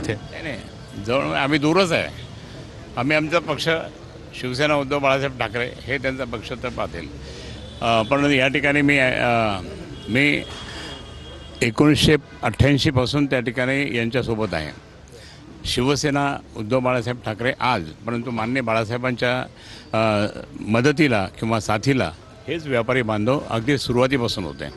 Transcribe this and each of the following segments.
इथे? नाही, जवळ आम्ही दूरच आहे. आम्ही आमचा पक्ष शिवसेना उद्धव बाळासाहेब ठाकरे हे त्यांचा पक्ष तर पाहतील. पण या ठिकाणी मी 1988 पासून त्या ठिकाणी यांच्यासोबत आहे. शिवसेना उद्धव बाळासाहेब ठाकरे आज, परंतु माननीय बाळासाहेबांच्या मदतीला किंवा साथीला हेच व्यापारी बांधव अगदी सुरुवातीपासून होते.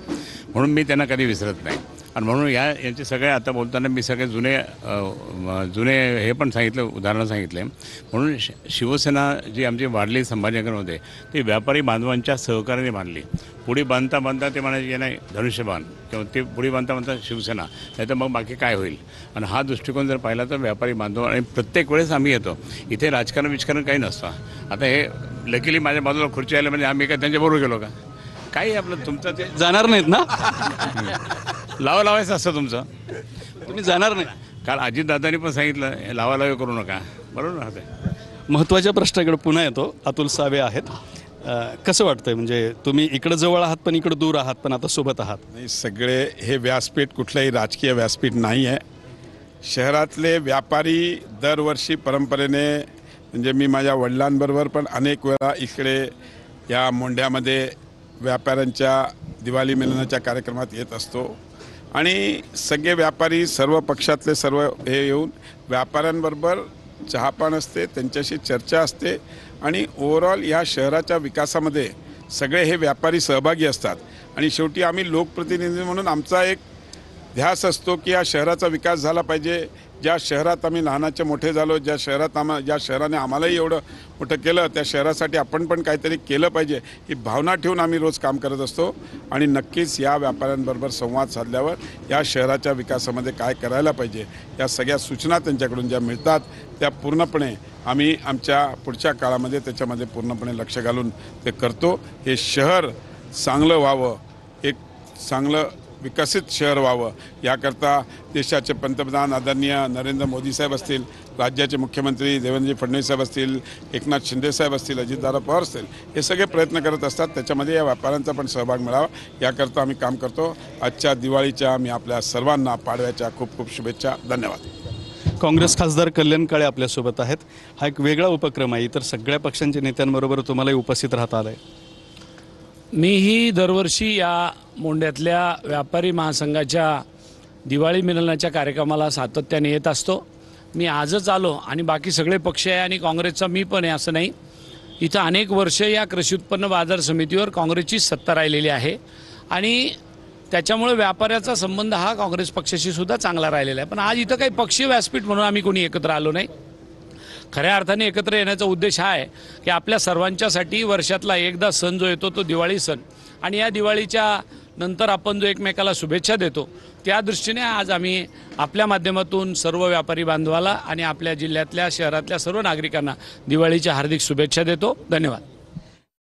म्हणून मी त्यांना कधी विसरत नाही. आणि म्हणून यांचे सगळे आता बोलताना मी सगळे जुने हे पण सांगितलं, उदाहरणं सांगितले. म्हणून शिवसेना जी आमची वाढली संभाजीनगरमध्ये ती व्यापारी बांधवांच्या सहकार्याने बांधली. पुढे बांधता बांधता ते म्हणायचे नाही धनुष्यबाण, किंवा ते पुढे बांधता बांधता शिवसेना, नाही तर मग बाकी काय होईल. आणि हा दृष्टिकोन जर पाहिला तर व्यापारी बांधव, आणि प्रत्येक वेळेस आम्ही येतो इथे. राजकारण काही नसतं. आता हे लकीली माझ्या बाजूला खुर्ची आले म्हणजे आम्ही काय त्यांच्याबरोबर गेलो का? काही आपलं तुमचं ते जाणार नाहीत ना? लावायचं असतं तुमचं, तुम्ही जाणार नाही? काल अजितदादांनी पण सांगितलं लावालावी करू नका. बरोबर राहते. महत्त्वाच्या प्रश्नाकडे पुन्हा येतो. अतुल सावे आहेत. कसं वाटतंय, म्हणजे तुम्ही इकडं जवळ आहात पण इकडं दूर आहात, पण आता सोबत आहात? नाही, सगळे हे व्यासपीठ कुठलंही राजकीय व्यासपीठ नाही आहे. शहरातले व्यापारी दरवर्षी परंपरेने, म्हणजे मी माझ्या वडिलांबरोबर पण अनेक वेळा इकडे या मोंढ्यामध्ये व्यापाऱ्यांच्या दिवाळी मिलनाच्या कार्यक्रमात येत असतो. आणि सगळे व्यापारी, सर्व पक्षातले सर्व हे येऊन व्यापाऱ्यांबरोबर चहापान असते, त्यांच्याशी चर्चा असते. आणि ओव्हरऑल या शहराच्या विकासामध्ये सगळे हे व्यापारी सहभागी असतात. आणि शेवटी आम्ही लोकप्रतिनिधी म्हणून आमचा एक ध्यास असतो की या शहराचा विकास झाला पाहिजे. ज्या शहरात आम्ही लहानाचे मोठे झालो, ज्या शहराने आम्हालाही एवढं मोठं केलं, त्या शहरासाठी आपण पण काहीतरी केलं पाहिजे ही भावना ठेवून आम्ही रोज काम करत असतो. आणि नक्कीच या व्यापाऱ्यांबरोबर संवाद साधल्यावर या शहराच्या विकासामध्ये काय करायला पाहिजे या सगळ्या सूचना त्यांच्याकडून ज्या मिळतात त्या पूर्णपणे आम्ही आमच्या पुढच्या काळामध्ये त्याच्यामध्ये पूर्णपणे लक्ष घालून ते करतो. हे शहर चांगलं व्हावं, एक चांगलं विकसित शहर व्हावं, याकरता देशाचे पंतप्रधान आदरणीय नरेंद्र मोदी साहेब असतील, राज्याचे मुख्यमंत्री देवेंद्रजी फडणवीस साहेब असतील, एकनाथ शिंदे साहेब असतील, अजितदादा पवार असतील, हे सगळे प्रयत्न करत असतात. त्याच्यामध्ये या व्यापाऱ्यांचा पण सहभाग मिळावा याकरता आम्ही काम करतो. आजच्या दिवाळीच्या मी आपल्या सर्वांना पाडव्याच्या खूप खूप शुभेच्छा. धन्यवाद. काँग्रेस खासदार कल्याण काळे आपल्यासोबत आहेत. हा एक वेगळा उपक्रम आहे. इतर सगळ्या पक्षांच्या नेत्यांबरोबर तुम्हालाही उपस्थित राहता आलं आहे. मीही दरवर्षी या मोंढ्यातल्या व्यापारी महासंघाच्या दिवाळी मिलनाच्या कार्यक्रमाला सातत्याने येत असतो. मी आजच आलो आणि बाकी सगळे पक्ष आहे आणि काँग्रेसचा मी पण आहे असं नाही. इथं अनेक वर्ष या कृषी उत्पन्न बाजार समितीवर काँग्रेसची सत्ता राहिलेली आहे आणि त्याच्यामुळे व्यापाऱ्याचा संबंध हा काँग्रेस पक्षाशी सुद्धा चांगला राहिलेला आहे. पण आज इथं काही पक्षीय व्यासपीठ म्हणून आम्ही कोणी एकत्र आलो नाही. खऱ्या अर्थाने एकत्र येण्याचा उद्देश हा आहे की आपल्या सर्वांच्यासाठी वर्षातला एकदा सण जो येतो तो दिवाळी सण, आणि या दिवाळीच्या नंतर आपण जो एकमेकाला शुभेच्छा देतो त्या दृष्टीने आज आम्ही आपल्या माध्यमातून सर्व व्यापारी बांधवाला आणि आपल्या जिल्ह्यातल्या शहरातल्या सर्व नागरिकांना दिवाळीच्या हार्दिक शुभेच्छा देतो. धन्यवाद.